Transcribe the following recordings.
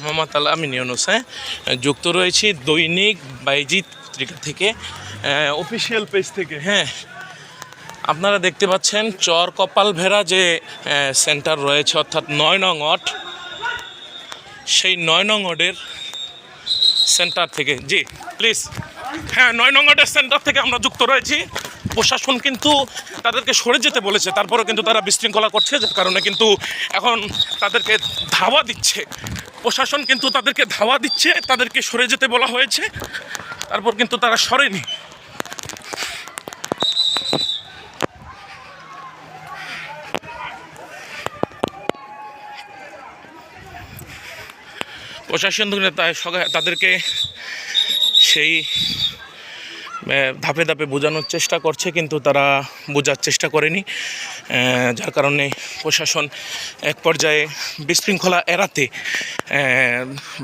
মোহাম্মদ আল আমিন ইউনুস। যুক্ত রয়েছি দৈনিক বাইজিৎ পত্রিকা থেকে, অফিসিয়াল পেজ থেকে। হ্যাঁ, আপনারা দেখতে পাচ্ছেন চর কপালভেড়া যে সেন্টার রয়েছে, অর্থাৎ 9 নং ওয়ার্ড, সেই 9 নং ওয়ার্ডের সেন্টার থেকে। জি প্লিজ। হ্যাঁ, 9 নং ওয়ার্ডের সেন্টার থেকে আমরা যুক্ত রয়েছি। প্রশাসন কিন্তু তাদেরকে সরে যেতে বলেছে, তারপরেও কিন্তু তারা বিশৃঙ্খলা করছে, যার কারণে কিন্তু এখন তাদেরকে ধাওয়া দিচ্ছে। প্রশাসন কিন্তু তাদেরকে ধাওয়া দিচ্ছে, তাদেরকে সরে যেতে বলা হয়েছে, তারপর কিন্তু তারা সরেনি। প্রশাসন তাদেরকে সেই ধাপে ধাপে বোঝানোর চেষ্টা করছে, কিন্তু তারা বোঝার চেষ্টা করেনি, যার কারণে প্রশাসন এক পর্যায়ে বিশৃঙ্খলা এড়াতে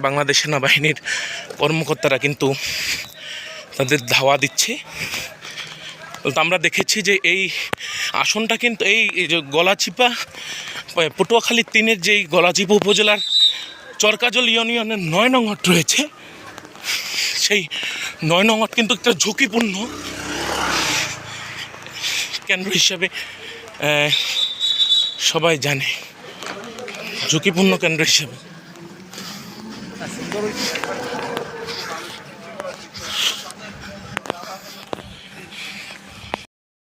বাংলাদেশ সেনাবাহিনীর কর্মকর্তারা কিন্তু তাদের ধাওয়া দিচ্ছে। তো আমরা দেখেছি যে এই আসনটা কিন্তু এই যে গলাচিপা পটুয়াখালী 3-এর যেই গলাচিপা উপজেলার চরকাজল ইউনিয়নের 9 নং ওয়ার্ড রয়েছে, সেই 9 নং ওয়ার্ড কিন্তু একটা ঝুঁকিপূর্ণ কেন্দ্র হিসেবে সবাই জানে, ঝুঁকিপূর্ণ কেন্দ্র হিসেবে।